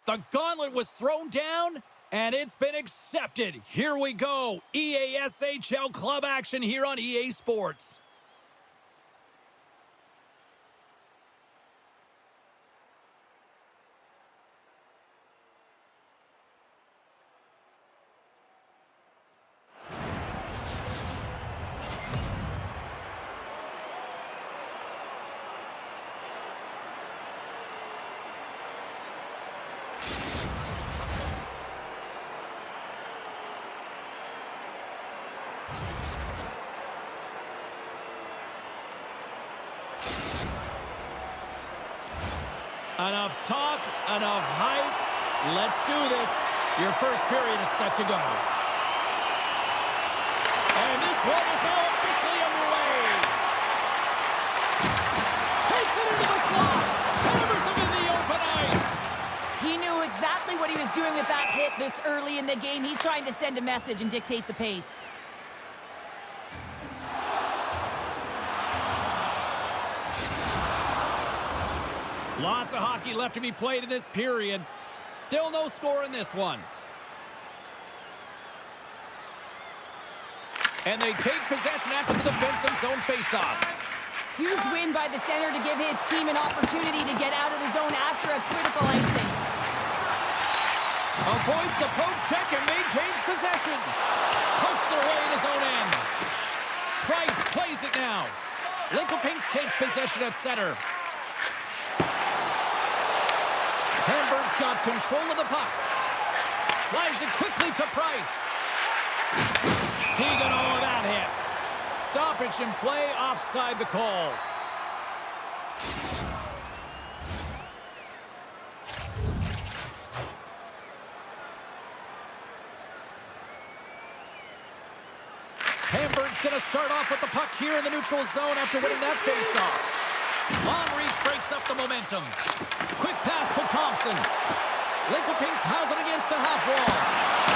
The gauntlet was thrown down, and it's been accepted. Here we go. SKULLS club action here on EA Sports. Enough talk, enough hype. Let's do this. Your first period is set to go. And this one is now officially underway. Takes it into the slot. Hammers him in the open ice. He knew exactly what he was doing with that hit this early in the game. He's trying to send a message and dictate the pace. Lots of hockey left to be played in this period. Still no score in this one. And they take possession after the defensive zone faceoff. Huge win by the center to give his team an opportunity to get out of the zone after a critical icing. Avoids the poke check and maintains possession. Pokes it away in his own end. Price plays it now. Lincoln-Pinks takes possession at center. Hamburg's got control of the puck. Slides it quickly to Price. He got all of that hit. Stoppage in play, offside the call. Hamburg's going to start off with the puck here in the neutral zone after winning that faceoff. Long reach breaks up the momentum. Quick pass to Thompson. Lincoln-Pinks has it against the half wall.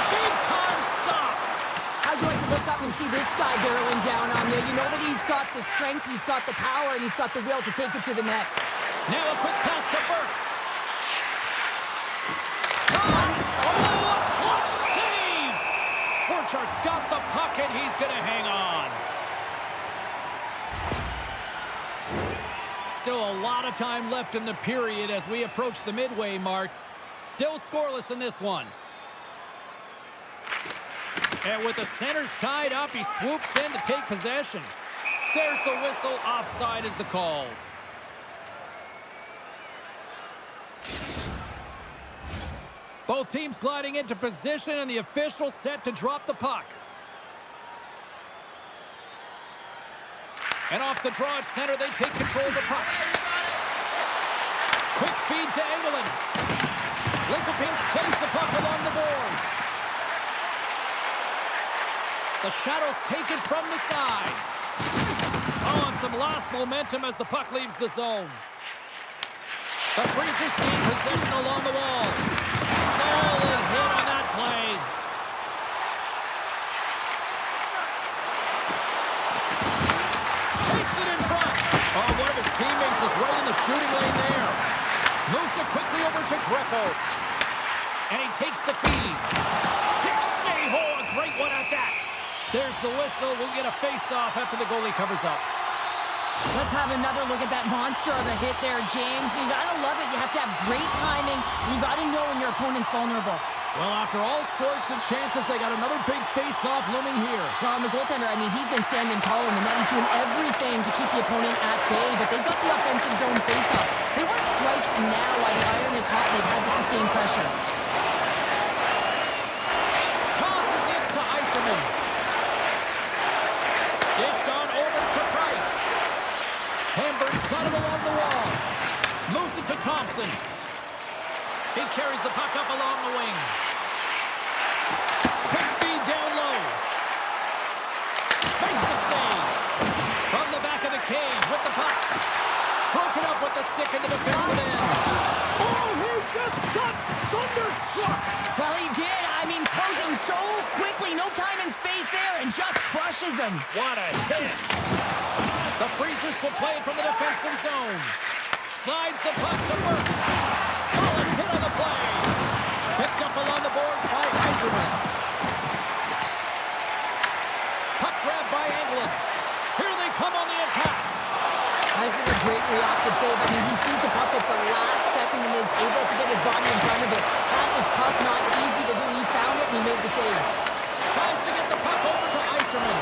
Big time stop. How'd you like to look up and see this guy barreling down on you? You know that he's got the strength, he's got the power, and he's got the will to take it to the net. Now a quick pass to Burke. Oh, a clutch save! Borchardt's got the puck, and he's going to hang on. Still a lot of time left in the period as we approach the midway mark. Still scoreless in this one. And with the centers tied up, he swoops in to take possession. There's the whistle. Offside is the call. Both teams gliding into position, and the official set to drop the puck. And off the draw at center, they take control of the puck. Quick feed to Engelland. Lincoln-Pinks plays the puck along the boards. The Shadows take it from the side. Oh, and some lost momentum as the puck leaves the zone. The Freezers gain possession along the wall. Solid hit on that play. It in front. Oh, one of his teammates is right in the shooting lane there. Moves it quickly over to Greco. And he takes the feed. Kick save. Oh, a great one at that. There's the whistle. We'll get a face-off after the goalie covers up. Let's have another look at that monster of a hit there, James. You gotta love it. You have to have great timing. You gotta know when your opponent's vulnerable. Well, after all sorts of chances, they got another big face-off looming here. Well, and the goaltender, I mean, he's been standing tall in the net. He's doing everything to keep the opponent at bay, but they've got the offensive zone face-off. They want to strike now while the iron is hot, and they've had to sustain pressure. Tosses it to Eiserman. Dished on over to Price. Thompson. He carries the puck up along the wing. Quick feed down low. Makes the save. From the back of the cage with the puck. Broken up with the stick in the defensive end. Oh, he just got thunderstruck. Well, he did. I mean, closing so quickly. No time and space there, and just crushes him. What a hit. The Freezers will play it from the defensive zone. Slides the puck to Burke. Solid hit on the play. Picked up along the boards by Eiserman. Puck grabbed by Englund. Here they come on the attack. This is a great reactive save. I mean, he sees the puck at the last second and is able to get his body in front of it. That is tough, not easy to do. He found it and he made the save. Tries to get the puck over to Eiserman.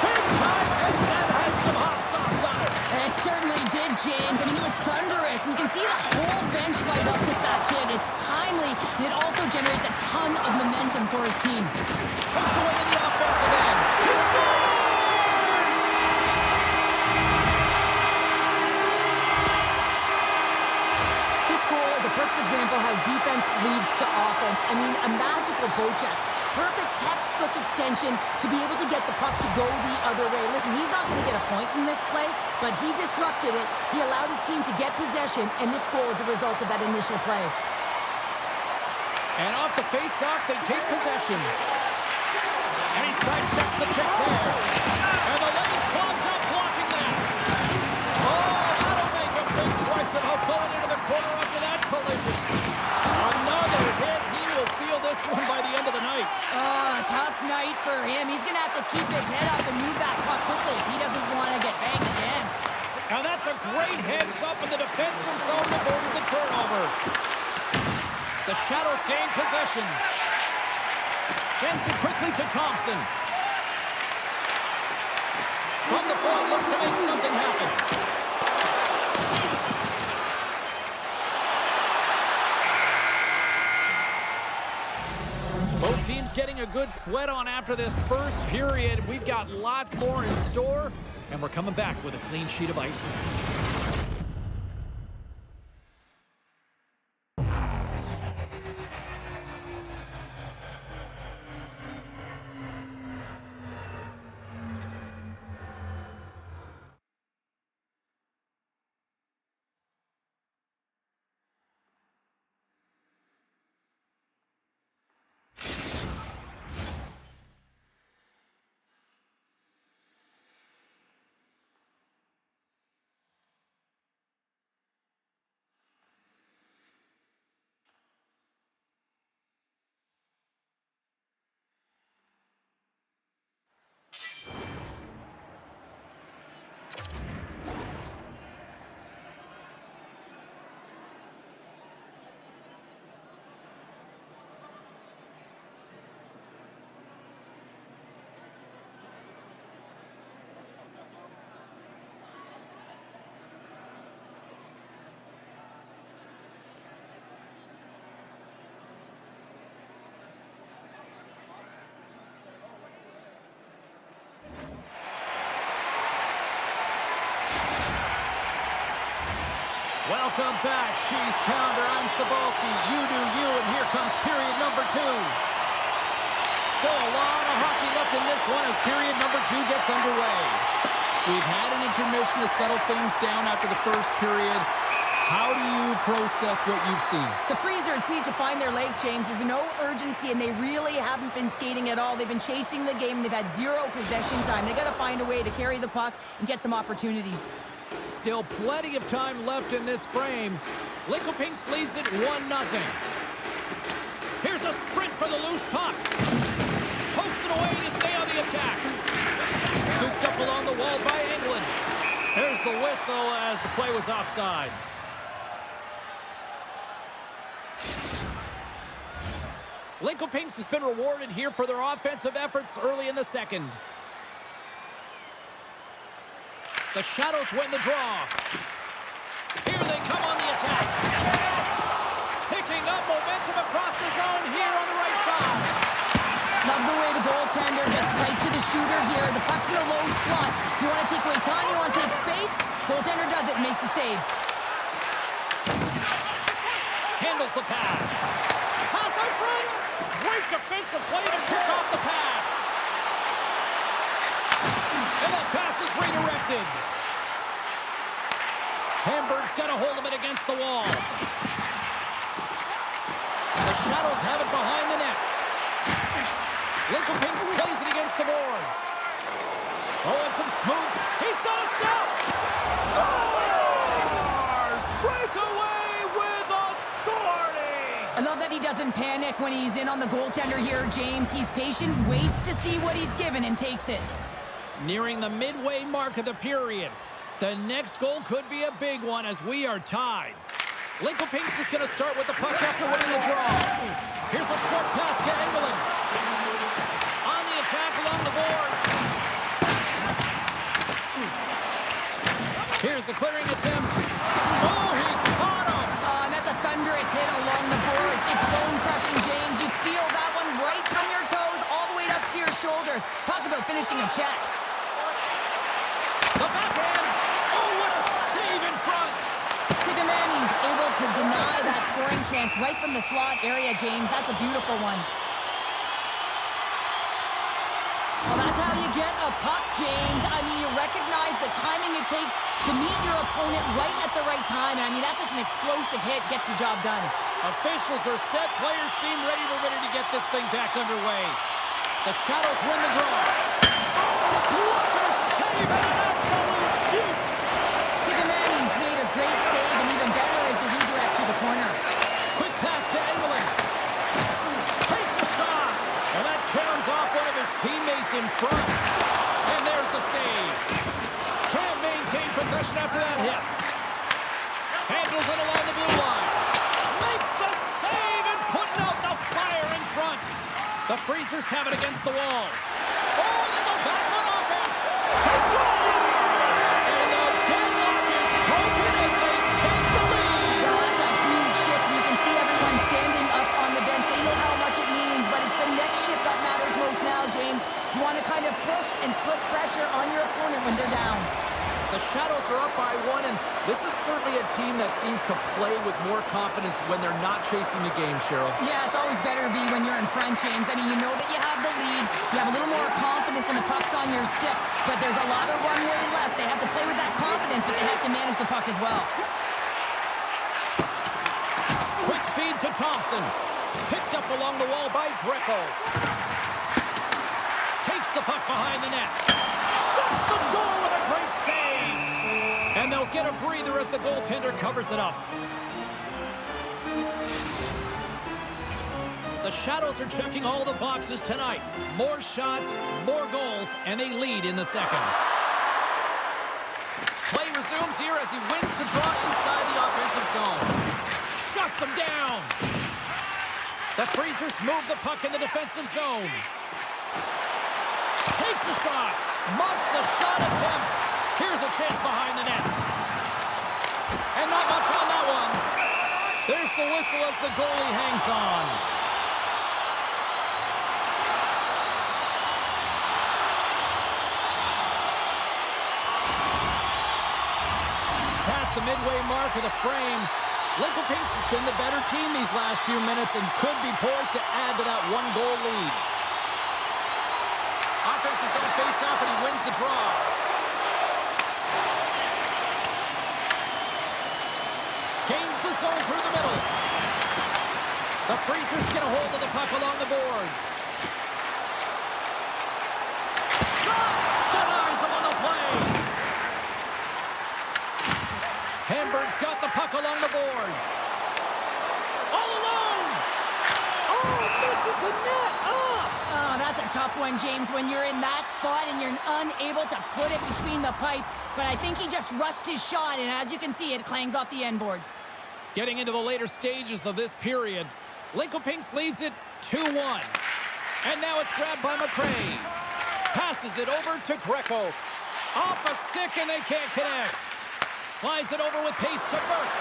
Big time, and that has some hot sauce on it. And it certainly did, James. I mean, it was thunderous. You can see the whole bench light up with that hit. It's timely, and it also generates a ton of momentum for his team. Pushed away in the offensive end. He scores! This goal is a perfect example how defense leads to offense. I mean, a magical poke check. Perfect textbook extension to be able to get the puck to go the other way. Listen, he's not going to get a point in this play, but he disrupted it. He allowed his team to get possession, and this goal is a result of that initial play. And off the face-off, they take possession. And he sidesteps the check there. And the lane's clogged up, blocking that. Oh, that'll make a big choice about going into the corner after that collision. Another hit. He will feel this one by the end of the night. Oh, tough night for him. He's going to have to keep his head up and move that puck quickly if he doesn't want to get banged again. And that's a great heads-up in the defensive zone to force the turnover. The Shadows gain possession. Sends it quickly to Thompson. From the point, looks to make something happen. Both teams getting a good sweat on after this first period. We've got lots more in store, and we're coming back with a clean sheet of ice. Welcome back, She's Pounder. I'm Cybulski. You do you, and here comes period number 2. Still a lot of hockey left in this one as period number 2 gets underway. We've had an intermission to settle things down after the first period. How do you process what you've seen? The Freezers need to find their legs, James. There's been no urgency, and they really haven't been skating at all. They've been chasing the game. They've had zero possession time. They got to find a way to carry the puck and get some opportunities. Still plenty of time left in this frame. Lincoln-Pinks leads it 1-0. Here's a sprint for the loose puck. Pokes it away to stay on the attack. Scooped up along the wall by Englund. There's the whistle as the play was offside. Lincoln-Pinks has been rewarded here for their offensive efforts early in the second. The Shadows win the draw. Here they come on the attack. Picking up momentum across the zone here on the right side. Love the way the goaltender gets tight to the shooter here. The puck's in the low slot. You want to take away time, you want to take space. Goaltender does it, makes the save. handles the pass. Pass out front. Great defensive play to pick off the pass. And that pass is redirected. Hamburg's got a hold of it against the wall. The Shadows have it behind the net. Lincoln plays it against the boards. Oh, and some smooths. He's got a step. Scores! Breakaway with authority! I love that he doesn't panic when he's in on the goaltender here, James. He's patient, waits to see what he's given, and takes it. Nearing the midway mark of the period. The next goal could be a big one as we are tied. Lincoln is going to start with the puck after winning the draw. Here's a short pass to Engelland. On the attack along the boards. Here's the clearing attempt. Oh, he caught him! And that's a thunderous hit along the boards. It's bone-crushing, James. You feel that one right from your toes all the way up to your shoulders. Talk about finishing a check. The backhand. Oh, what a save in front. Sigimani's able to deny that scoring chance right from the slot area, James. That's a beautiful one. Well, that's how you get a puck, James. I mean, you recognize the timing it takes to meet your opponent right at the right time. And I mean, that's just an explosive hit. Gets the job done. Officials are set. Players seem ready to get this thing back underway. The Shadows win the draw. Oh, blocker save and an absolute beaut. Sigimani's made a great save, and even better is the redirect to the corner. Quick pass to Engelland. Takes a shot. And that caroms off one of his teammates in front. And there's the save. Can't maintain possession after that hit. Handles it along the blue line. Makes the save and putting out the fire in front. The Freezers have it against the wall. Oh, they go back on offense. They score! And the deadlock is broken as they take the lead. Well, that's a huge shift, and you can see everyone standing up on the bench. They know how much it means, but it's the next shift that matters most now, James. You want to kind of push and put pressure on your opponent when they're down. The Shadows are up by one, and this is certainly a team that seems to play with more confidence when they're not chasing the game, Cheryl. Yeah, it's always better to be when you're in front, James. I mean, you know that you have the lead. You have a little more confidence when the puck's on your stick, but there's a lot of runway left. They have to play with that confidence, but they have to manage the puck as well. Quick feed to Thompson. Picked up along the wall by Greco. Takes the puck behind the net. Shuts the door with a great save. And they'll get a breather as the goaltender covers it up. The Shadows are checking all the boxes tonight. More shots, more goals, and they lead in the second. Play resumes here as he wins the draw inside the offensive zone. Shuts him down. The Freezers move the puck in the defensive zone. Takes a shot. Muffs the shot attempt. Here's a chance behind the net. And not much on that one. There's the whistle as the goalie hangs on. Past the midway mark of the frame, Lincoln has been the better team these last few minutes and could be poised to add to that one-goal lead. Offense is on face-off, and he wins the draw. Gains the zone through the middle. The Freezers get a hold of the puck along the boards. Shot! Denies him on the play. Hamburg's got the puck along the boards. All alone! Oh, misses the net! Oh, that's a tough one, James, when you're in that spot and you're unable to put it between the pipe. But I think he just rushed his shot, and as you can see, it clangs off the end boards. Getting into the later stages of this period, Lincoln Pinks leads it 2-1. And now it's grabbed by McRae. Passes it over to Greco. Off a stick, and they can't connect. Slides it over with pace to Burke.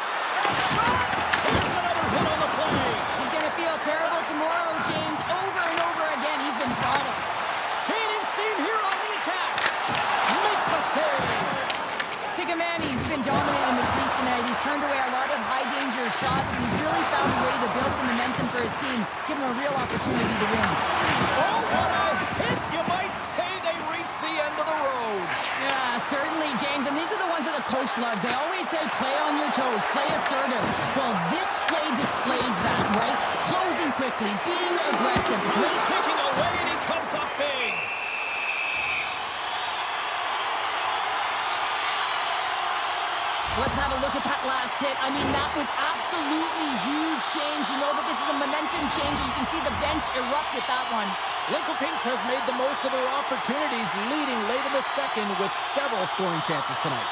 Shot! Here's another hit on the play. He's going to feel terrible tomorrow, James. Over and over again, he's been throttled. Gaining steam here on the attack. Makes a save. Sigimani's been dominant in the crease tonight. He's turned away a lot of high-danger those shots, and he's really found a way to build some momentum for his team, give him a real opportunity to win. Oh, what a hit! You might say they reached the end of the road. Yeah, certainly, James, and these are the ones that the coach loves. They always say, play on your toes, play assertive. Well, this play displays that, right? Closing quickly, being aggressive. Great. Taking away, and he comes up big. Let's have a look at that last hit. I mean, that was absolutely huge change. You know that this is a momentum changer. You can see the bench erupt with that one. Lincoln has made the most of their opportunities, leading late in the second with several scoring chances tonight.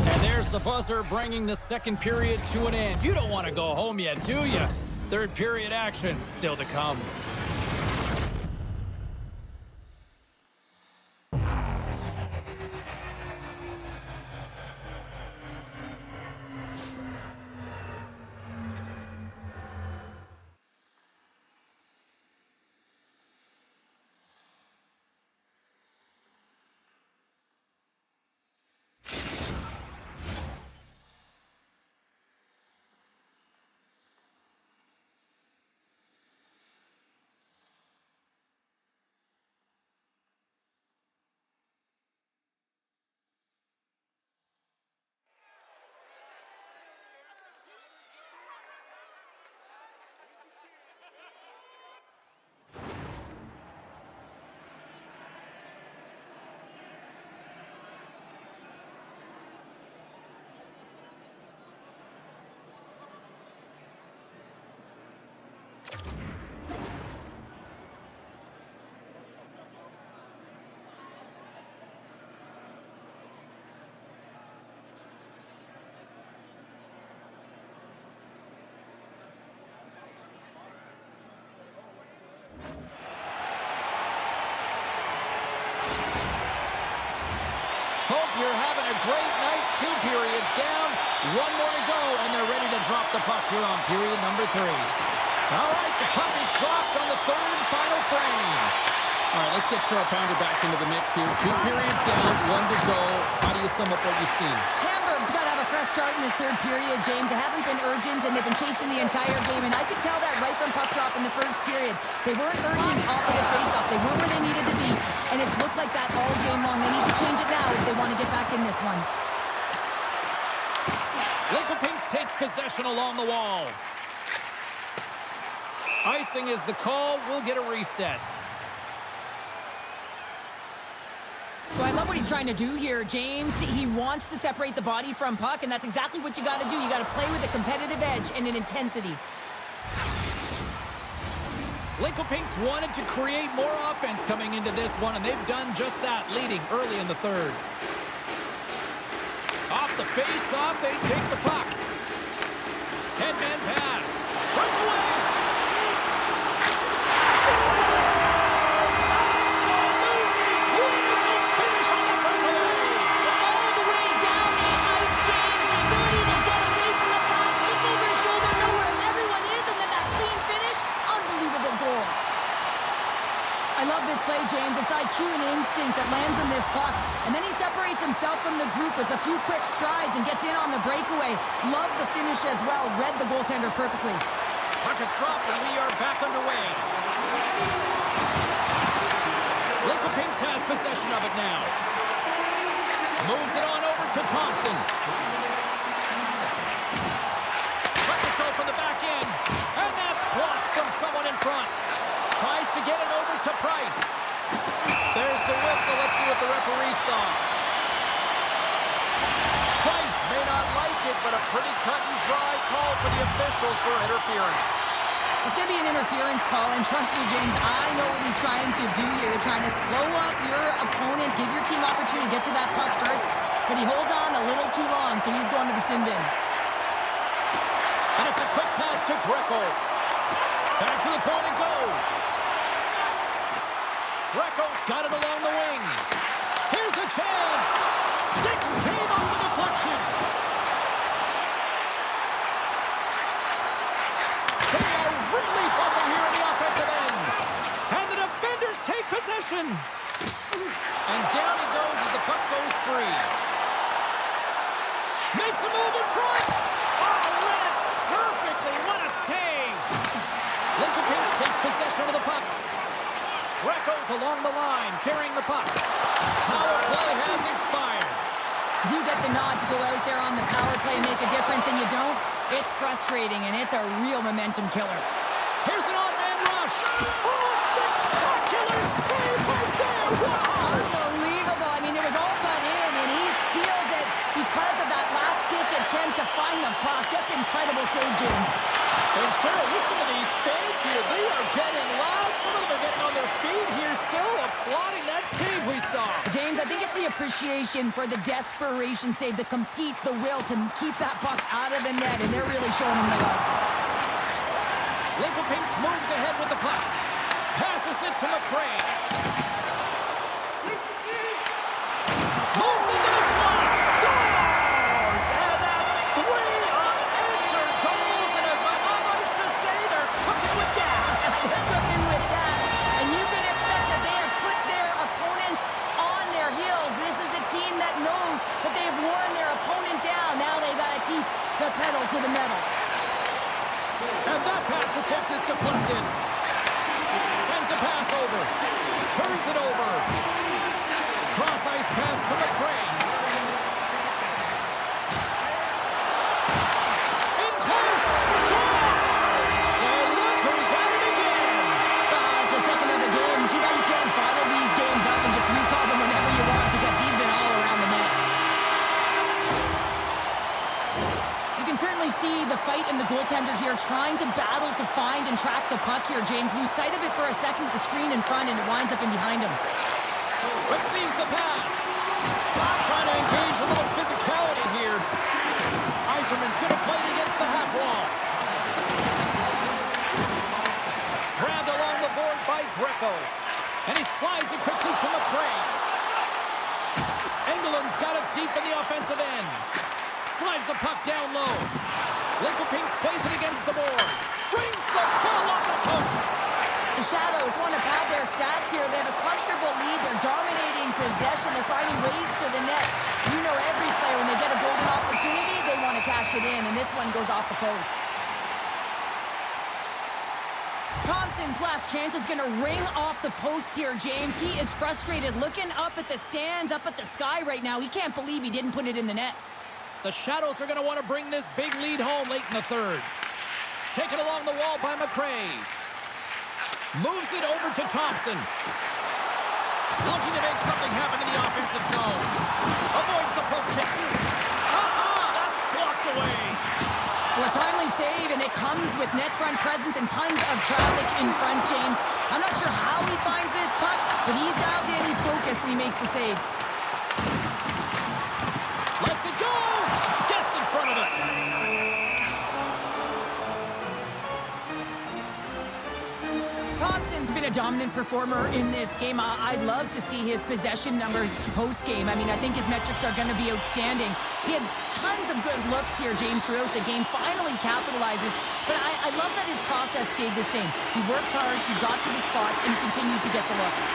And there's the buzzer, bringing the second period to an end. You don't want to go home yet, do you? Third period action still to come. Hope you're having a great night. 2 periods down, 1 more to go, and they're ready to drop the puck here on period number 3. All right, the puck is dropped on the third and final frame. All right, let's get Sharp-Pounder back into the mix here. 2 periods down, 1 to go. How do you sum up what you've seen? Hamburg's got to have a fresh start in this third period, James. They haven't been urgent, and they've been chasing the entire game, and I could tell that right from puck drop in the first period. They weren't urgent off of the faceoff. They weren't where they needed to be, and it's looked like that all game long. They need to change it now if they want to get back in this one. Lincoln takes possession along the wall. Icing is the call. We'll get a reset. So I love what he's trying to do here, James. He wants to separate the body from puck, and that's exactly what you got to do. You got to play with a competitive edge and an intensity. Lincoln wanted to create more offense coming into this one, and they've done just that, leading early in the third. Off the face-off, they take the puck. Headman pass. Breakaway! SKULLS! Absolutely critical finish on the breakaway! All the way down the ice, James. The ability to get away from the puck, look over his shoulder, know where everyone is, and then that clean finish. Unbelievable goal. I love this play, James. It's IQ and instincts that lands him this puck. And then he separates himself from the group with a few quick strides and gets in on the breakaway. Love the finish as well. Read the goaltender perfectly. Puck is dropped, and we are back underway. Lincoln has possession of it now. Moves it on over to Thompson. Lets it go from the back end. And that's blocked from someone in front. Tries to get it over to Price. There's the whistle. Let's see what the referee saw. Price may not like it, but a pretty cut and dry call for the officials for interference. It's going to be an interference call, and trust me, James, I know what he's trying to do here. They're trying to slow up your opponent, give your team opportunity to get to that puck first, but he holds on a little too long, so he's going to the sin bin. And it's a quick pass to Greco. Back to the point it goes. Greco's got it along the wing. Here's a chance. Stick save on the deflection. They are really buzzing here in the offensive end. And the defenders take possession. And down he goes as the puck goes free. Makes a move in front. Oh, read it perfectly. What a save. Lincoln Pinch takes possession of the puck. Greco's along the line, carrying the puck. Power play has expired. You get the nod to go out there on the power play and make a difference, and you don't? It's frustrating, and it's a real momentum killer. Here's an odd-man rush. Oh, spectacular save right there. Wow. Unbelievable. I mean, it was all but in, and he steals it because of that last-ditch attempt to find the puck. Just incredible save, James. And Cheryl, listen to these fans here. They are getting loud. Some of them are getting on their feet here still, applauding that save we saw. James, I think it's the appreciation for the desperation save, the compete, the will to keep that puck out of the net, and they're really showing him the love. Lincoln Pinks moves ahead with the puck. Passes it to McRae. Moves into the slot. Scores! And that's 3 unanswered goals. And as my mom likes to say, they're cooking with gas. They're cooking with gas. And you can expect that they have put their opponents on their heels. This is a team that knows that they've worn their opponent down. Now they got to keep the pedal to the metal. And that pass attempt is deflected. Sends a pass over. Turns it over. Cross-ice pass to McRae. In close. Scores! And look who's at it again. It's the second of the game. Too bad you can't bottle these games up and just recall them whenever you want because he's been all around the net. You can certainly see the fight in the goaltender here trying to battle to find and track the puck here, James. Lose sight of it for a second with the screen in front and it winds up in behind him. Receives the pass. Trying to engage a little physicality here. Eiserman's going to play it against the half wall. Grabbed along the board by Greco. And he slides it quickly to McRae. Engeland's got it deep in the offensive end. Slides the puck down low. Lincoln Pinks plays it against the boards. Brings the ball off the post. The Shadows want to pad their stats here. They have a comfortable lead. They're dominating possession. They're finding ways to the net. You know every player, when they get a golden opportunity, they want to cash it in, and this one goes off the post. Thompson's last chance is going to ring off the post here, James. He is frustrated, looking up at the stands, up at the sky right now. He can't believe he didn't put it in the net. The Shadows are going to want to bring this big lead home late in the third. Taken along the wall by McRae. Moves it over to Thompson. Looking to make something happen in the offensive zone. Avoids the poke check. That's blocked away. Well, a timely save, and it comes with net front presence and tons of traffic in front, James. I'm not sure how he finds this puck, but he's dialed in, he's focused, and he makes the save. Lets it go! Gets in front of it! Thompson's been a dominant performer in this game. I'd love to see his possession numbers post-game. I mean, I think his metrics are going to be outstanding. He had tons of good looks here, James, throughout the game. Finally capitalizes. But I love that his process stayed the same. He worked hard, he got to the spots, and he continued to get the looks.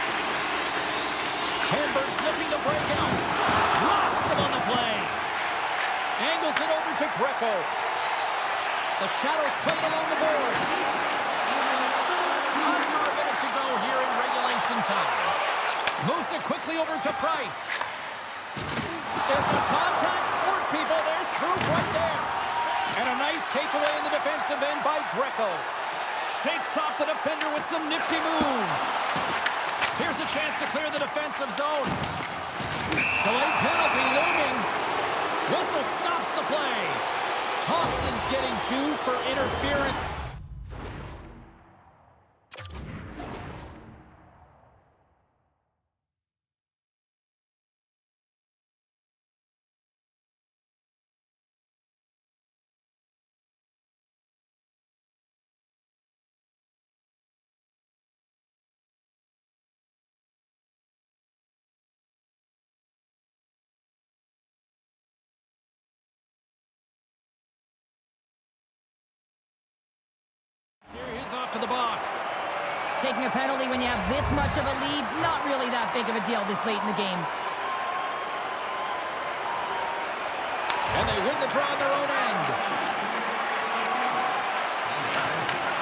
Hamburg's looking to break out. Rocks him on the play. Angles it over to Greco. The Shadows played along the boards. Under a minute to go here in regulation time. Moves it quickly over to Price. It's a contact sport, people. There's proof right there. And a nice takeaway in the defensive end by Greco. Shakes off the defender with some nifty moves. Here's a chance to clear the defensive zone. Delayed penalty looming. Whistle stops the play. Thompson's getting 2 for interference. Here he's off to the box. Taking a penalty when you have this much of a lead, not really that big of a deal this late in the game. And they win the draw on their own end.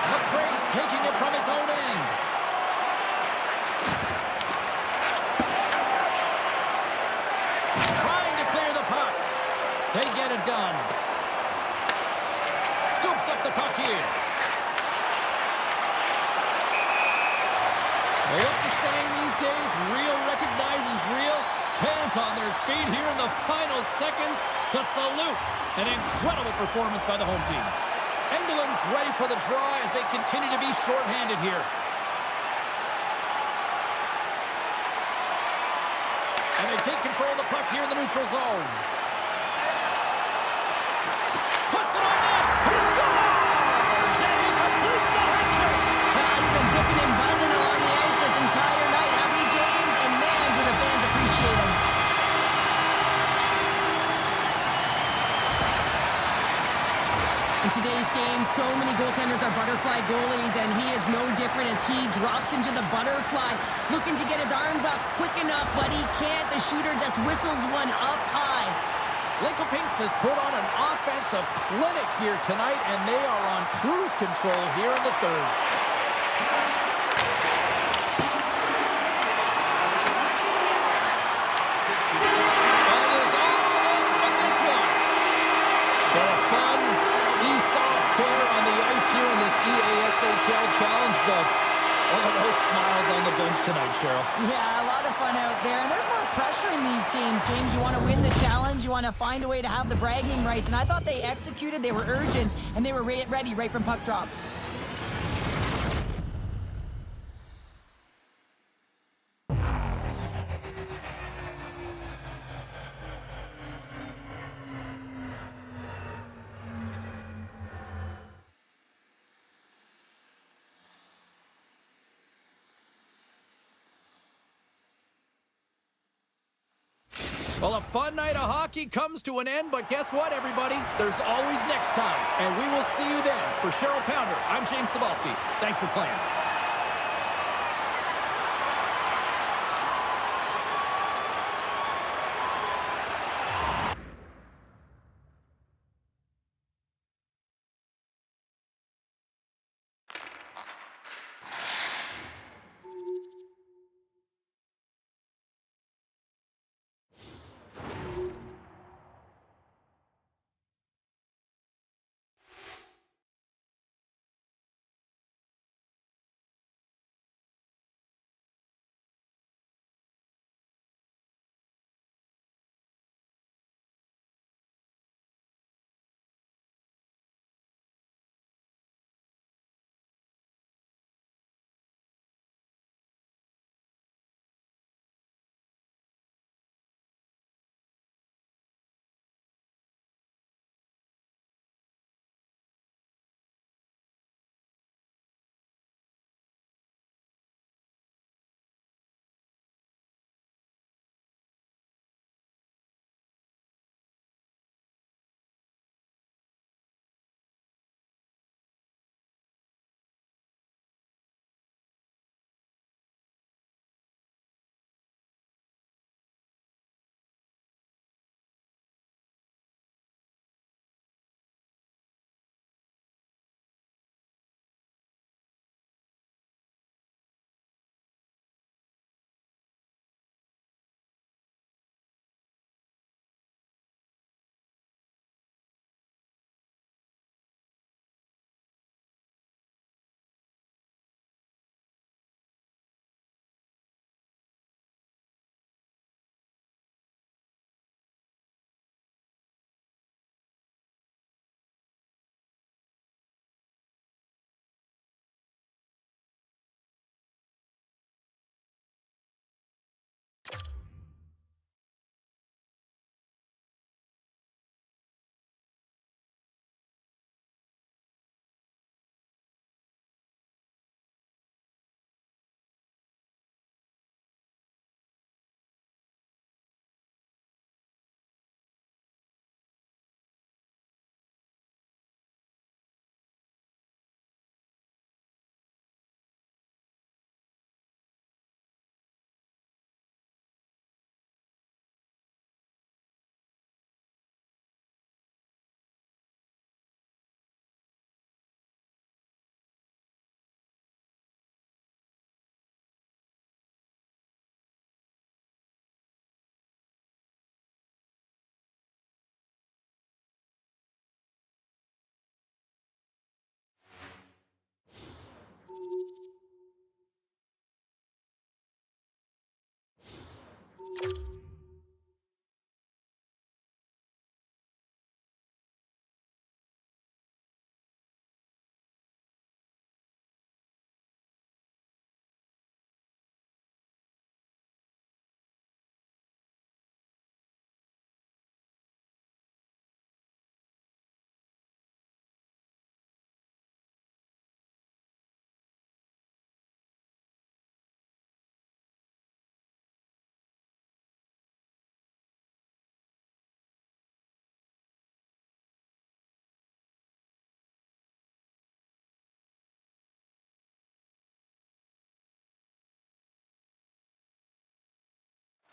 McRae's taking it from his own end. Trying to clear the puck. They get it done. Scoops up the puck here. Well, what's the saying these days? Real recognizes real. Fans on their feet here in the final seconds to salute. An incredible performance by the home team. Engeland's ready for the draw as they continue to be shorthanded here. And they take control of the puck here in the neutral zone. Puts it on net. He scores! And he completes the hat trick. He's been zipping and buzzing along the ice this entire night, hasn't he, James? And man, do the fans appreciate him. In today's game, so many goaltenders are butterfly goalies, and he is no different as he drops into the butterfly, looking to get his arms up quick enough, but he can't. The shooter just whistles one up high. Lincoln has put on an offensive clinic here tonight, and they are on cruise control here in the third. And it is all over with this one. But a fun seesaw affair on the ice here in this EASHL challenge, but oh, those smiles on the bench tonight, Cheryl. Yeah, a lot of fun out there. And there's more pressure in these games, James. You want to win the challenge. You want to find a way to have the bragging rights. And I thought they executed. They were urgent, and they were ready right from puck drop. Well, a fun night of hockey comes to an end, but guess what, everybody? There's always next time, and we will see you then. For Cheryl Pounder, I'm James Cebulski. Thanks for playing.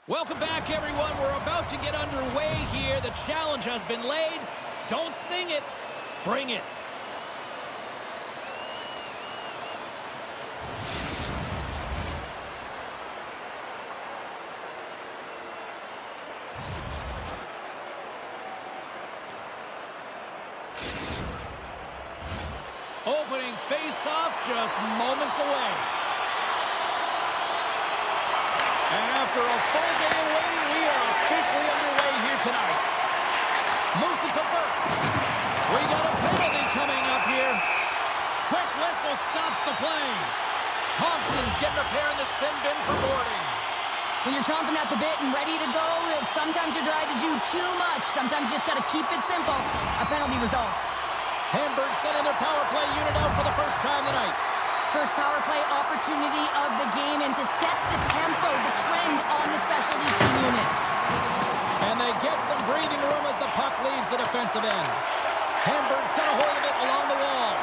Welcome back, everyone. We're about to get underway here. The challenge has been laid. Don't sing it. Bring it. Opening face-off just moments away. And after a full day of waiting, we are officially underway here tonight. Moves it to Burke. We got a penalty coming up here. Quick whistle stops the play. Thompson's getting a pair in the sin bin for boarding. When you're chomping at the bit and ready to go, sometimes you're trying to do too much. Sometimes you just got to keep it simple. A penalty results. Hamburg sending their power play unit out for the first time tonight. First power play opportunity of the game, and to set the tempo, the trend on the specialty team unit. And they get some breathing room as the puck leaves the defensive end. Hamburg's got a hold of it along the wall.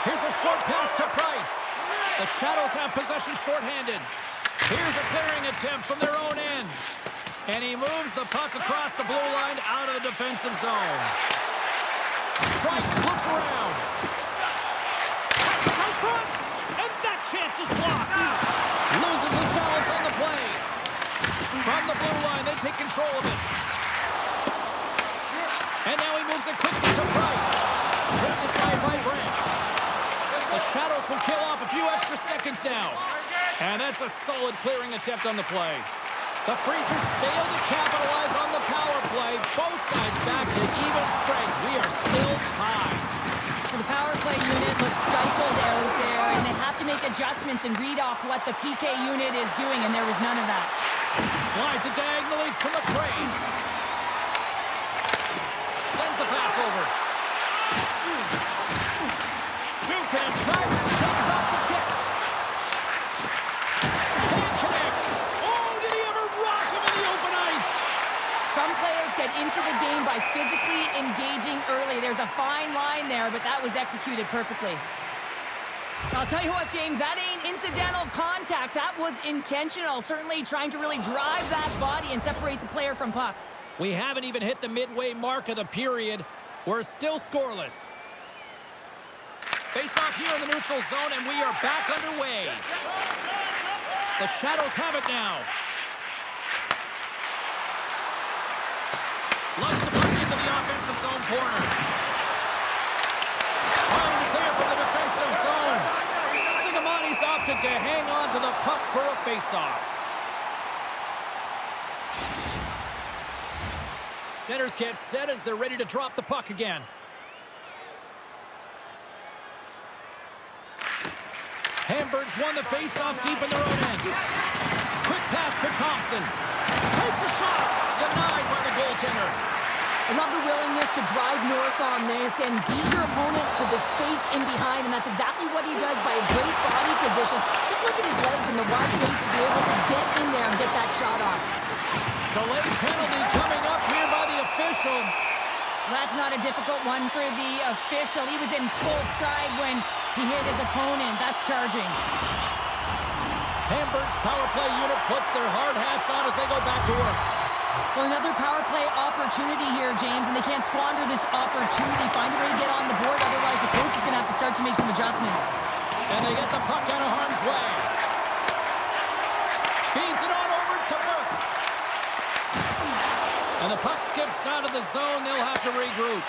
Here's a short pass to Price. The Shadows have possession shorthanded. Here's a clearing attempt from their own end. And he moves the puck across the blue line out of the defensive zone. Price looks around. Passes out front. And that chance is blocked. Loses his balance on the play. From the blue line, they take control of it. And now he moves it quickly to Price. Turned aside by Brent. The Shadows will kill off a few extra seconds now. And that's a solid clearing attempt on the play. The Freezers fail to capitalize on the power play. Both sides back to even strength. We are still tied. The power play unit looks stifled out there, and they have to make adjustments and read off what the PK unit is doing, and there was none of that. Slides it diagonally to McCray. Sends the pass over. Jukin tries and shakes off the check. Can't connect. Oh, did he ever rock him in the open ice? Some players get into the game by physically engaging early. There's a fine line there, but that was executed perfectly. I'll tell you what, James, that ain't incidental contact. That was intentional, certainly trying to really drive that body and separate the player from puck. We haven't even hit the midway mark of the period. We're still scoreless. Face off here in the neutral zone, and we are back underway. The Shadows have it now. Loves the puck into the offensive zone corner. Trying to clear from the defensive zone. Singamani's opted to hang on to the puck for a face-off. Centers get set as they're ready to drop the puck again. Hamburg's won the face-off deep in their own end. Quick pass to Thompson. Takes a shot. Denied by the goaltender. I love the willingness to drive north on this and beat your opponent to the space in behind, and that's exactly what he does by a great body position. Just look at his legs and the wide waist to be able to get in there and get that shot off. Delayed penalty coming up here by the official. That's not a difficult one for the official. He was in full stride when he hit his opponent. That's charging. Hamburg's power play unit puts their hard hats on as they go back to work. Well, another power play opportunity here, James, and they can't squander this opportunity. Find a way to get on the board, otherwise the coach is going to have to start to make some adjustments. And they get the puck out of harm's way. Feeds it on over to Burke. And the puck skips out of the zone. They'll have to regroup.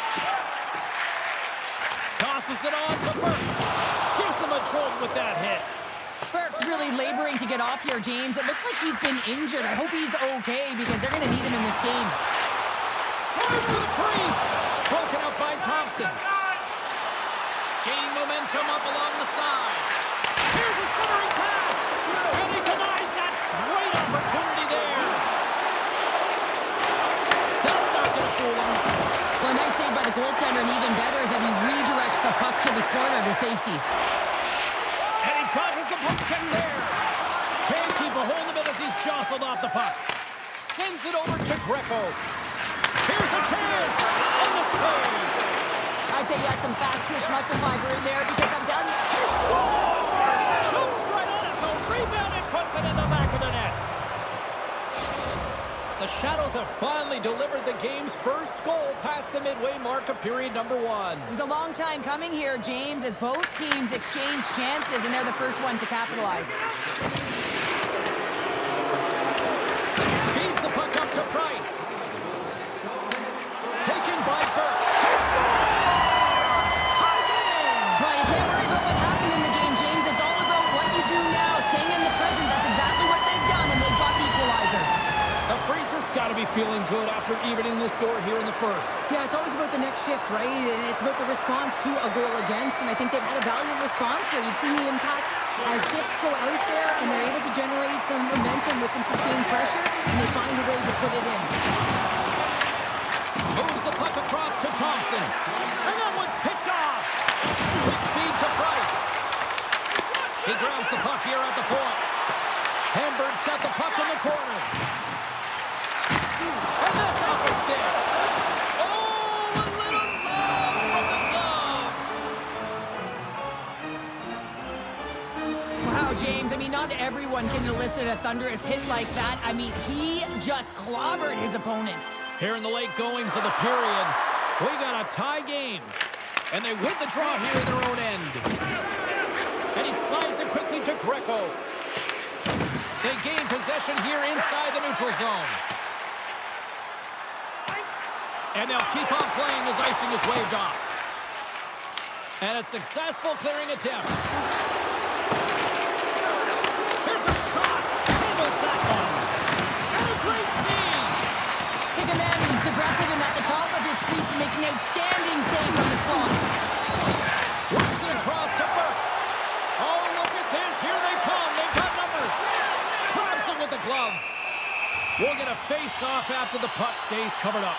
Tosses it on to Burke. Gives him him a jolt with that hit. Burke's really laboring to get off here, James. It looks like he's been injured. I hope he's okay because they're going to need him in this game. Drives to the crease. Broken up by Thompson. Gaining momentum up along the side. Here's a centering pass. And he denies that great opportunity there. That's not going to fool him. Well, a nice save by the goaltender, and even better is that he redirects the puck to the corner to safety. And he dodges the puck check there. Can't keep a hold of it as he's jostled off the puck. Sends it over to Greco. Here's a chance. And the save. I'd say yes, some fast twitch muscle fiber in there because I'm telling you, He scores! Jumps right on it, so rebound and puts it in the back of the net. The Shadows have finally delivered the game's first goal past the midway mark of period number 1. it was a long time coming here, James, as both teams exchange chances, and they're the first one to capitalize. Feeds the puck up to Price. Taken by Burke. He scores! Tie game! Well, you can't worry about what happened in the game, James. It's all about what you do now, staying in the present. That's exactly what they've done, and they've got the equalizer. The Freezers got to be feeling good after evening the score here in the first. Yeah, it's always about the next shift, right? And it's about the response to a goal against, and I think they've had a valiant response here. You've seen the impact as shifts go out there, and they're able to generate some momentum with some sustained pressure, and they find a way to put it in. Moves the puck across to Thompson. And that one's picked off. Quick feed to Price. He grabs the puck here at the point. Hamburg's got the puck in the corner. And that's off the stick. Oh, a little low from the glove. Wow, James, I mean, not everyone can elicit a thunderous hit like that. I mean, he just clobbered his opponent. Here in the late goings of the period, we got a tie game. And they win the draw here in their own end. And he slides it quickly to Greco. They gain possession here inside the neutral zone. And they'll keep on playing as icing is waved off. And a successful clearing attempt. Here's a shot. Handles that one. And a great save. He's aggressive and at the top of his crease and makes an outstanding save from the slot. Works it across to Burke. Oh, look at this. Here they come. They've got numbers. Grabs it with the glove. We'll get a face-off after the puck stays covered up.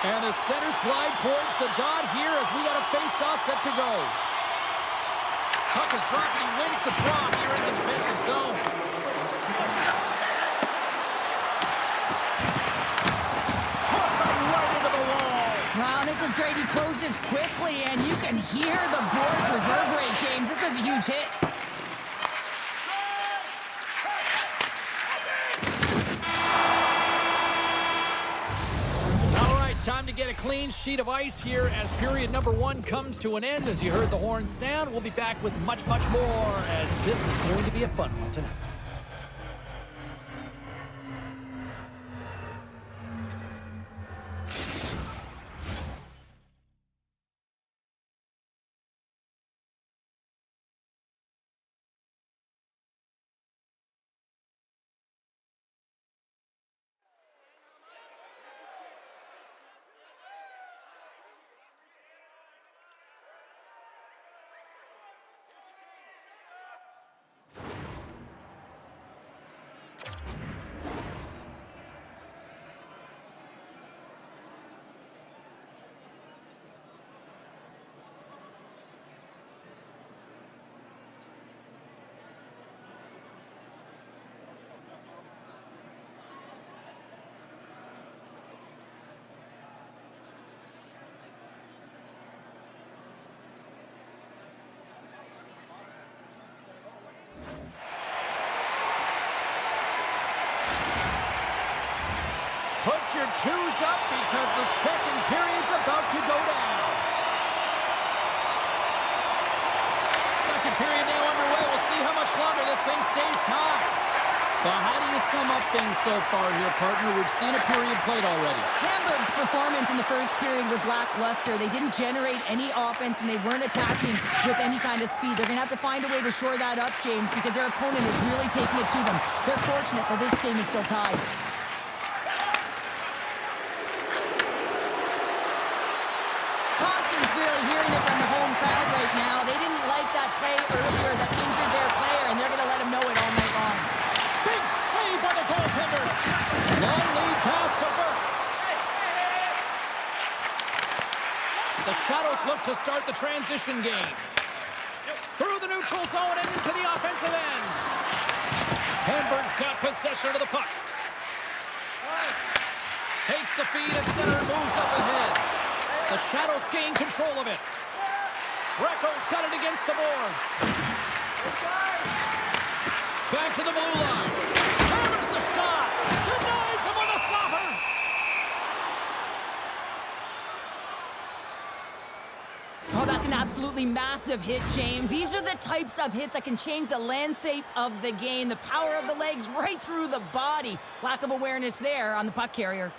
And the centers glide towards the dot here as we got a face-off set to go. Puck is dropped and he wins the draw here in the defensive zone. Wow, this is great. He closes quickly, and you can hear the boards reverberate, James. This was a huge hit. All right, time to get a clean sheet of ice here as period number 1 comes to an end. As you heard the horn sound, we'll be back with much, much more as this is going to be a fun one tonight. Put your twos up because the second period's about to go down. Second period now underway. We'll see how much longer this thing stays tied. Well, how do you sum up things so far here, partner? We've seen a period played already. Hamburg's performance in the first period was lackluster. They didn't generate any offense, and they weren't attacking with any kind of speed. They're going to have to find a way to shore that up, James, because their opponent is really taking it to them. They're fortunate that this game is still tied. Thompson's really hearing it from the home crowd right now. They didn't like that play earlier that injured their player, and they're going to let him know it all night long. Big save by the goaltender. Long lead pass to Burke. The Shadows look to start the transition game. Through the neutral zone and into the offensive end. Hamburg's got possession of the puck. Takes the feed at center and moves up ahead. The Shadows gain control of it. Greco's got it against the boards. Back to the blue line. Hammers the shot. Denies him with a slapper. Oh, that's an absolutely massive hit, James. These are the types of hits that can change the landscape of the game. The power of the legs right through the body. Lack of awareness there on the puck carrier.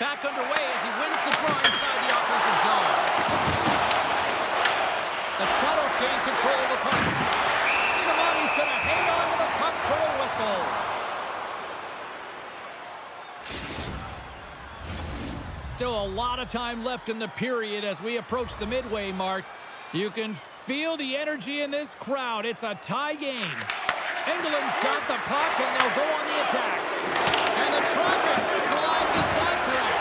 Back underway as he wins the draw inside the offensive zone. The Shadows gain control of the puck. He's going to hang on to the puck for a whistle. Still a lot of time left in the period as we approach the midway mark. You can feel the energy in this crowd. It's a tie game. England's got the puck, and they'll go on the attack. And the traffic neutralizes that threat.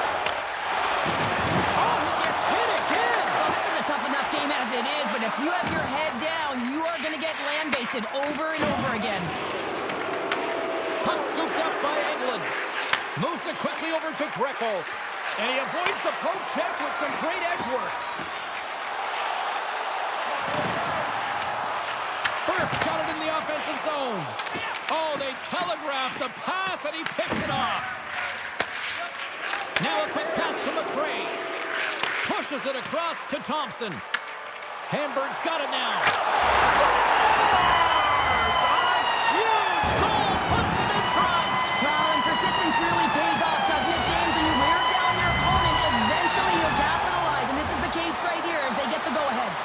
Oh, he gets hit again. Well, this is a tough enough game as it is, but if you have your head down, you are going to get land-basted over and over again. Puck scooped up by England. Moves it quickly over to Greco. And he avoids the poke check with some great edge work. Burke's got it in the offensive zone. Oh, they telegraph the pass, and he picks it off. Now a quick pass to McRae. Pushes it across to Thompson. Hamburg's got it now. Scores! A huge goal puts him in front. Well, and persistence really pays off, doesn't it, James? When you wear down your opponent, eventually you'll capitalize. And this is the case right here as they get the go-ahead.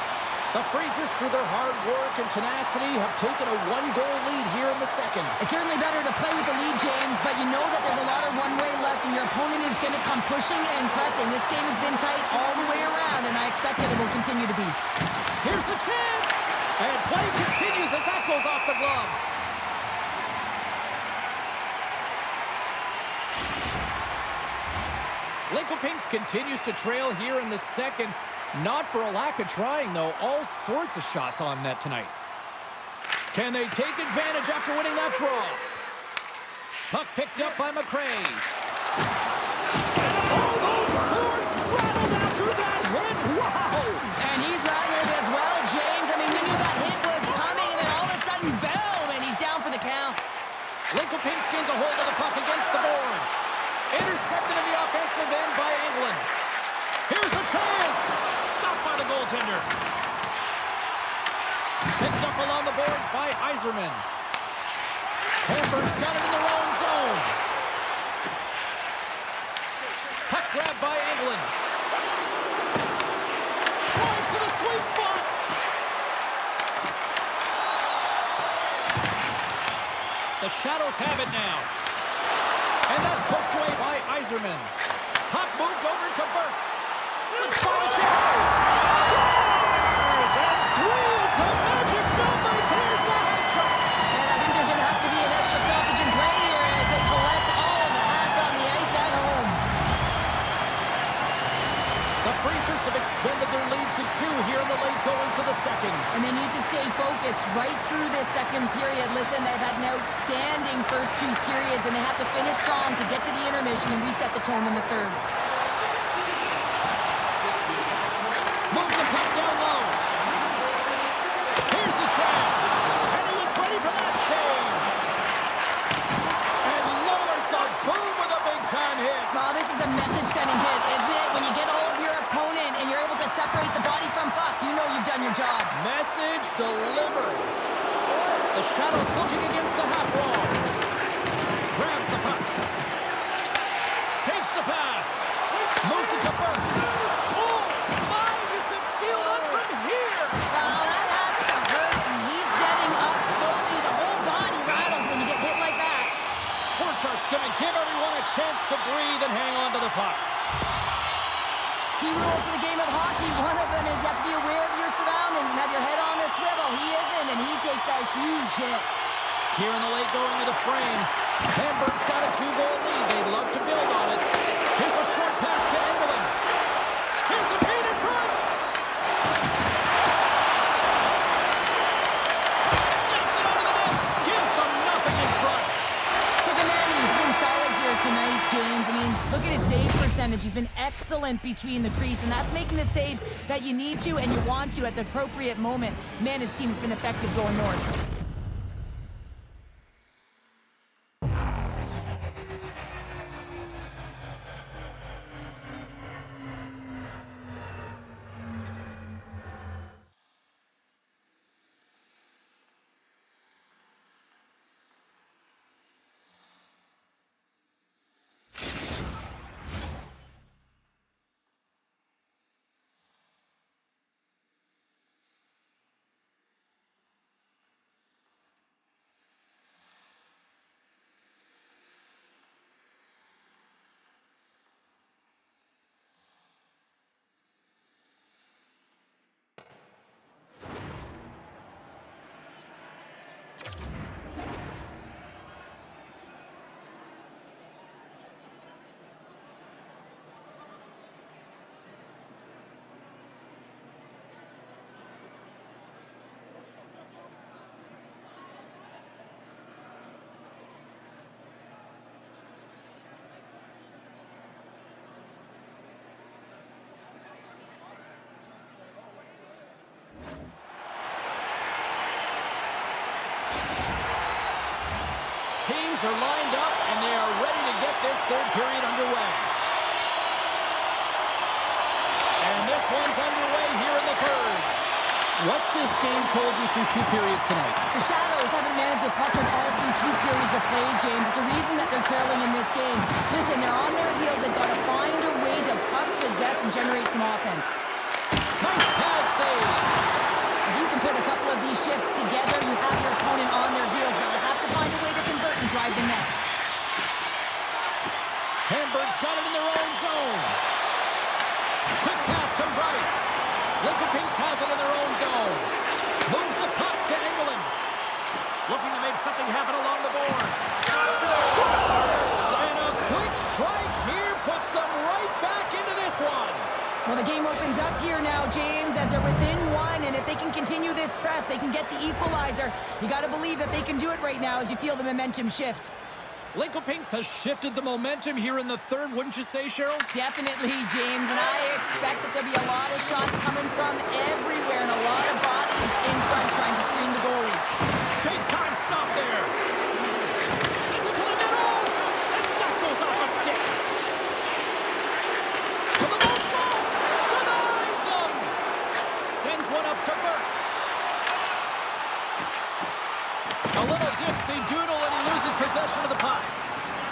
The Freezers, through their hard work and tenacity, have taken a one-goal lead here in the second. It's certainly better to play with the lead, James, but you know that there's a lot of one-way left, and your opponent is going to come pushing and pressing. This game has been tight all the way around, and I expect that it will continue to be. Here's the chance! And play continues as that goes off the glove. Lincoln continues to trail here in the second. Not for a lack of trying, though. All sorts of shots on net tonight. Can they take advantage after winning that draw? Puck picked up by McRae. Oh, those boards rattled after that hit. Wow! And he's rattled as well, James. I mean, we knew that hit was coming, and then all of a sudden, boom, and he's down for the count. Lincoln skins a hold of the puck against the boards. Intercepted in the offensive end by England. Here's a chance. Stopped by the goaltender. Picked up along the boards by Yzerman. Hamburg's got it in their own zone. Puck grabbed by England. Drives to the sweet spot. The Shadows have it now. And that's poked away by Yzerman. Puck moved over to Burke. Slips by the Shadows. Scores! And 3 is the magic number. There's the hat trick. And I think there's going to have to be an extra stoppage in play here as they collect all of the hats on the ice at home. The Freezers have extended their lead to 2 here in the late goings of the second. And they need to stay focused right through this second period. Listen, they've had an outstanding first 2 periods, and they have to finish strong to get to the intermission and reset the tone in the third. Moves the puck down low. Here's the chance. And he was ready for that save. And lowers the boom with a big-time hit. Well, this is a message-sending hit, isn't it? When you get all of your opponent and you're able to separate the body from puck, you know you've done your job. Message delivered. The Shadows looking against the half wall. It's going to give everyone a chance to breathe and hang on to the puck. Key rules of the game of hockey. One of them is you have to be aware of your surroundings and have your head on the swivel. He isn't, and he takes a huge hit. Here in the late going to the frame. Hamburg's got a 2-goal lead. They'd love to build on it. Here's a short pass to Engelland. Here's a feed in front. Snaps it out of the net. Gives them nothing in front. Sigamani's been solid here tonight, James. I mean, look at his save percentage. He's been excellent between the crease, and that's making the saves that you need to and you want to at the appropriate moment. Man, his team's been effective going north. Teams are lined up, and they are ready to get this third period underway. And this one's underway here in the third. What's this game told you through 2 periods tonight? The Shadows haven't managed the puck all through 2 periods of play, James. It's a reason that they're trailing in this game. Listen, they're on their heels. They've got to find a way to puck possess and generate some offense. Nice pad save. If you can put a couple of these shifts together, you have your opponent on their heels, but you have to find a way to convert and drive the net. Hamburg's got it in their own zone. Quick pass to Price. Lincoln Pinks has it in their own zone. Moves the puck to Engelland. Looking to make something happen along the boards. Scores! And a quick strike here puts them right back into this one. Well, the game opens up here now, James, as they're within 1, and if they can continue this press, they can get the equalizer. You got to believe that they can do it right now as you feel the momentum shift. Lincoln Pinks has shifted the momentum here in the third, wouldn't you say, Cheryl? Definitely, James, and I expect that there'll be a lot of shots coming from everywhere and a lot of bodies in front trying to screen the goalie. Big time stop there. Sends it to the middle, and that goes off a stick. To the low slot, denies him. Sends one up to Burke. A little dipsy doodle, and he loses possession of the puck.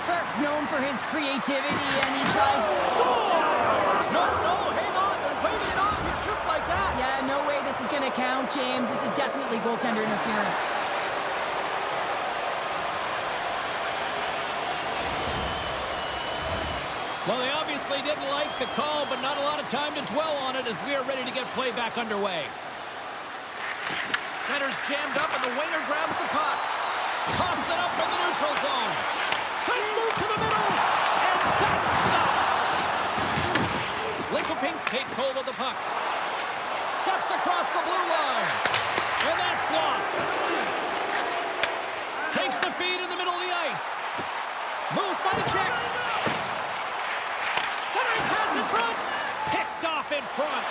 Burke's known for his creativity, and he tries... Scores! No, hang on. They're waving it off here just like that. Yeah, no way this is going to count, James. This is definitely goaltender interference. Well, they obviously didn't like the call, but not a lot of time to dwell on it as we are ready to get play back underway. Center's jammed up, and the winger grabs the puck. Toss it up in the neutral zone. Let's move to the middle, and that's stopped. Lincoln Pinks takes hold of the puck. Steps across the blue line, and that's blocked. Takes the feed in the middle of the ice. Moves by the check. Centering pass in front. Picked off in front.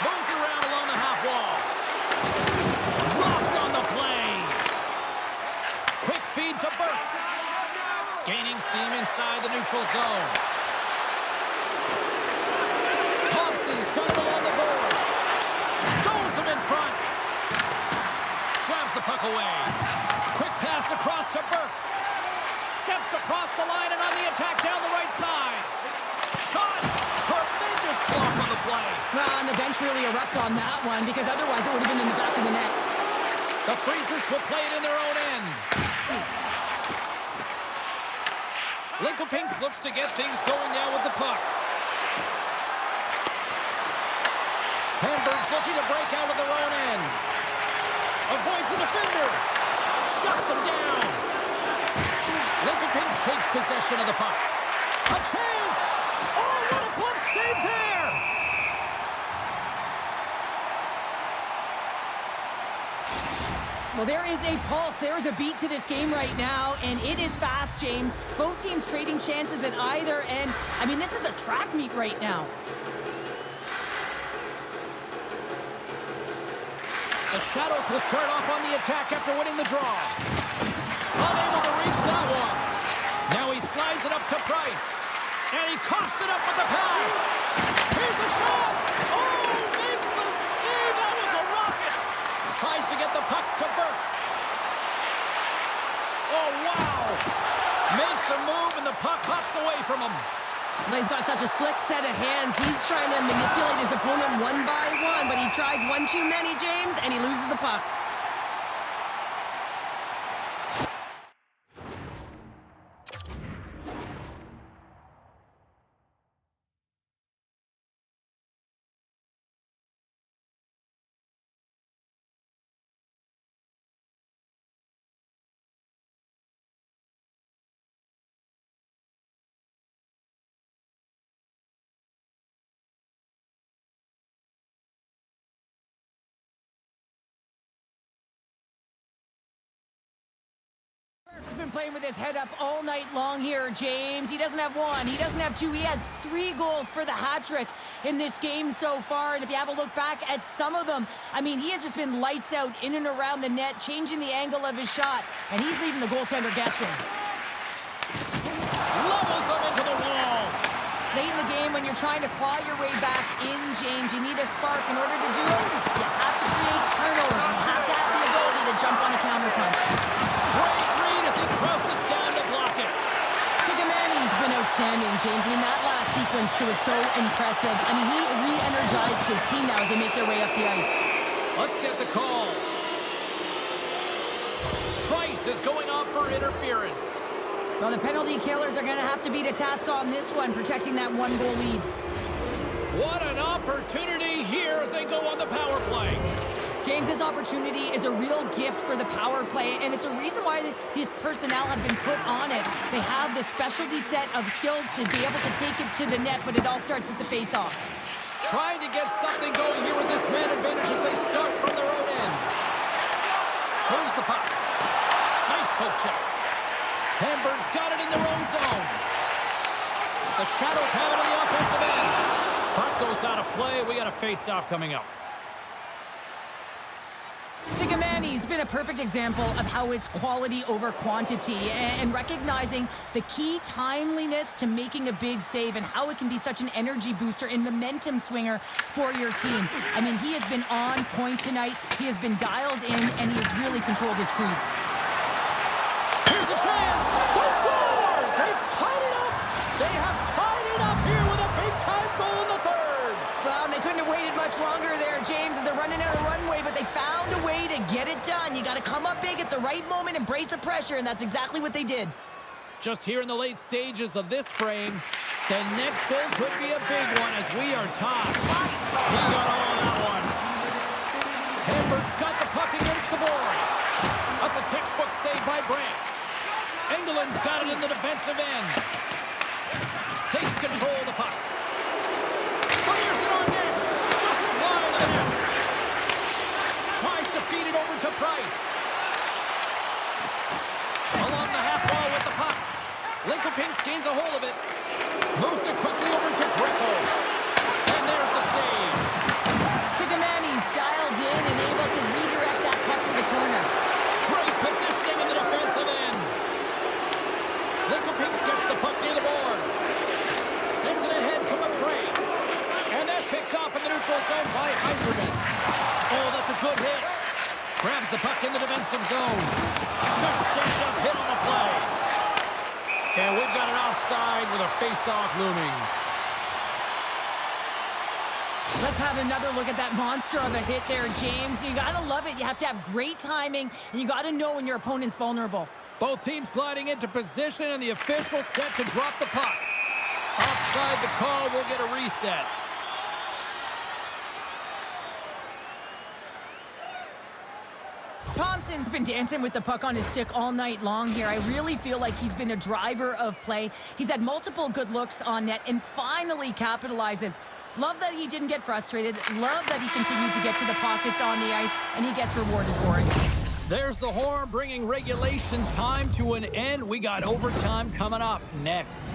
Moves around along the half wall. Rocked on the play. Quick feed to Burke. Gaining steam inside the neutral zone. Thompson's got it along the boards. Stones him in front. Drives the puck away. Quick pass across to Burke. Steps across the line and on the attack down the right side. Shot. Tremendous block on the play. Well, and the bench really erupts on that one because otherwise it would have been in the back of the net. The Freezers will play it in their own end. Lincoln looks to get things going now with the puck. Hamburg's looking to break out of their own end. Avoids the defender. Shuts him down. Lincoln takes possession of the puck. A chance! Oh, what a glove save there! Well, there is a pulse. There is a beat to this game right now, and it is fast, James. Both teams trading chances at either end. I mean, this is a track meet right now. The Shadows will start off on the attack after winning the draw. Unable to reach that one. Now he slides it up to Price. And he coughs it up with the pass. Here's the shot. Oh, makes the save. That was a rocket. Tries to get the puck to Burke. Oh, wow. Makes a move, and the puck hops away from him. Well, he's got such a slick set of hands. He's trying to manipulate his opponent one by one, but he tries one too many, James, and he loses the puck. He's been playing with his head up all night long here, James. He doesn't have one, he doesn't have two, he has 3 goals for the hat-trick in this game so far. And if you have a look back at some of them, I mean, he has just been lights out in and around the net, changing the angle of his shot, and he's leaving the goaltender guessing. Levels him into the wall. Late in the game, when you're trying to claw your way back in, James, you need a spark. In order to do it, you have to create turnovers. You have to have the ability to jump on a counterpunch. Great read as he crouches down to block it. Sigimani's been outstanding, James. I mean, that last sequence was so impressive. I mean, he re-energized his team now as they make their way up the ice. Let's get the call. Price is going off for interference. Well, the penalty killers are going to have to beat a task on this one, protecting that 1-goal lead. What an opportunity here as they go on the power play. James, this opportunity is a real gift for the power play, and it's a reason why these personnel have been put on it. They have the specialty set of skills to be able to take it to the net, but it all starts with the face-off. Trying to get something going here with this man advantage as they start from their own end. Moves the puck. Nice poke check. Hamburg's got it in their own zone. The Shadows have it on the offensive end. Puck goes out of play. We got a face-off coming up. Sigimani's been a perfect example of how it's quality over quantity and recognizing the key timeliness to making a big save and how it can be such an energy booster and momentum swinger for your team. I mean, he has been on point tonight. He has been dialed in, and he has really controlled his crease. Here's a chance. They score! They've tied it up. They have tied it up here with a big-time goal in the third. Well, they couldn't have waited much longer there, James, as they're running out of runway, but they found a way to get it done. You got to come up big at the right moment and brace the pressure, and that's exactly what they did. Just here in the late stages of this frame, the next goal could be a big one as we are tied. He got all of that one. Hamburg's got the puck against the boards. That's a textbook save by Brandt. Engeland's got it in the defensive end. Takes control of the puck. Fires it on net. Just slide to the net. Tries to feed it over to Price. Along the half wall with the puck. Lincoln gains a hold of it. Moves it quickly over to Greco. And there's the save. Sigimani's dialed in and able to redirect that puck to the corner. Great positioning in the defensive end. Lincoln gets the puck near the boards. Sends it ahead to McCray. And that's picked off in the neutral zone by Eiserman. Oh, that's a good hit. Grabs the puck in the defensive zone. Good stand-up hit on the play. And we've got an offside with a face-off looming. Let's have another look at that monster of a hit there, James. You gotta love it. You have to have great timing, and you gotta know when your opponent's vulnerable. Both teams gliding into position, and the official set to drop the puck. Offside the call, we'll get a reset. Thompson's been dancing with the puck on his stick all night long here. I really feel like he's been a driver of play. He's had multiple good looks on net and finally capitalizes. Love that he didn't get frustrated. Love that he continued to get to the pockets on the ice, and he gets rewarded for it. There's the horn bringing regulation time to an end. We got overtime coming up next.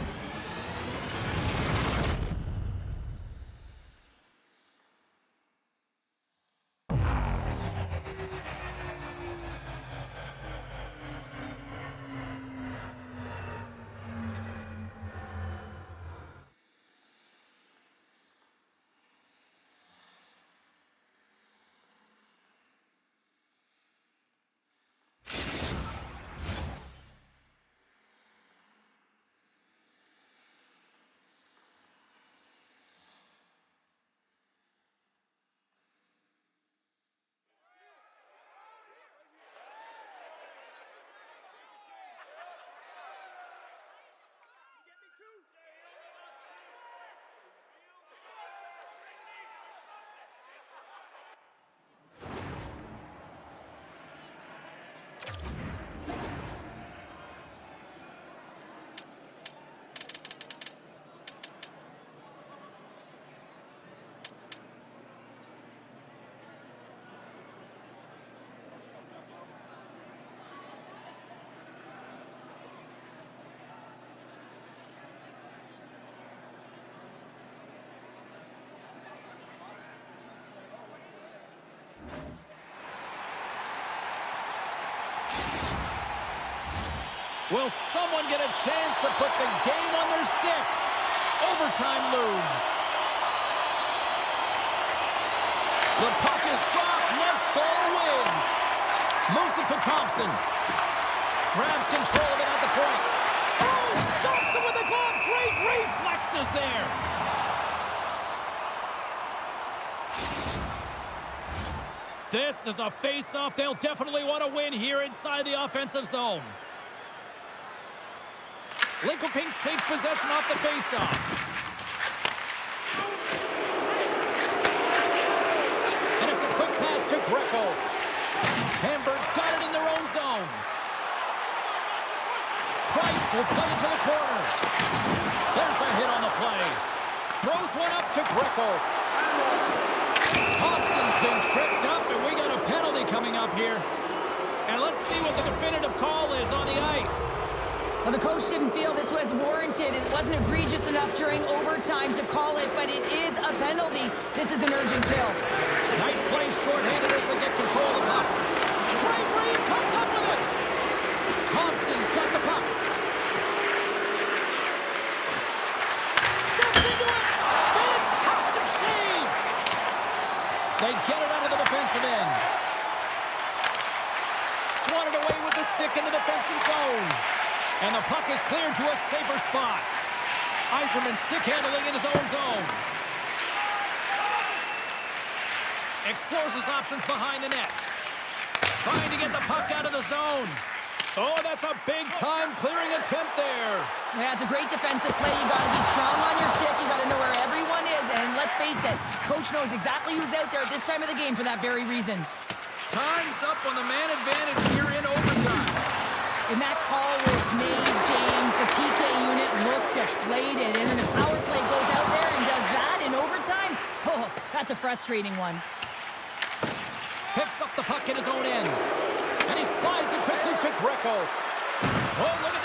Will someone get a chance to put the game on their stick? Overtime looms. The puck is dropped. Next goal wins. Moves it to Thompson. Grabs control of it at the point. Oh, stops him with the glove. Great reflexes there. This is a face-off they'll definitely want to win here inside the offensive zone. Lincoln Pinks takes possession off the faceoff. And it's a quick pass to Greco. Hamburg's got it in their own zone. Price will play it to the corner. There's a hit on the play. Throws one up to Greco. Thompson's been tripped up, and we got a penalty coming up here. And let's see what the definitive call is on the ice. Well, the coach didn't feel this was warranted. It wasn't egregious enough during overtime to call it, but it is a penalty. This is an urgent kill. Nice play, shorthanded as they get control of the puck. Great read, comes up with it. Thompson's got the puck. Steps into it. Fantastic save. They get it out of the defensive end. Swatted away with the stick in the defensive zone. And the puck is cleared to a safer spot. Yzerman stick handling in his own zone. Explores his options behind the net. Trying to get the puck out of the zone. Oh, that's a big-time clearing attempt there. Yeah, it's a great defensive play. You got to be strong on your stick. You got to know where everyone is. And let's face it, coach knows exactly who's out there at this time of the game for that very reason. Time's up on the man advantage here in overtime. When that call was made, James, the PK unit looked deflated. And then the power play goes out there and does that in overtime? Oh, that's a frustrating one. Picks up the puck in his own end. And he slides it quickly to Greco. Oh, look at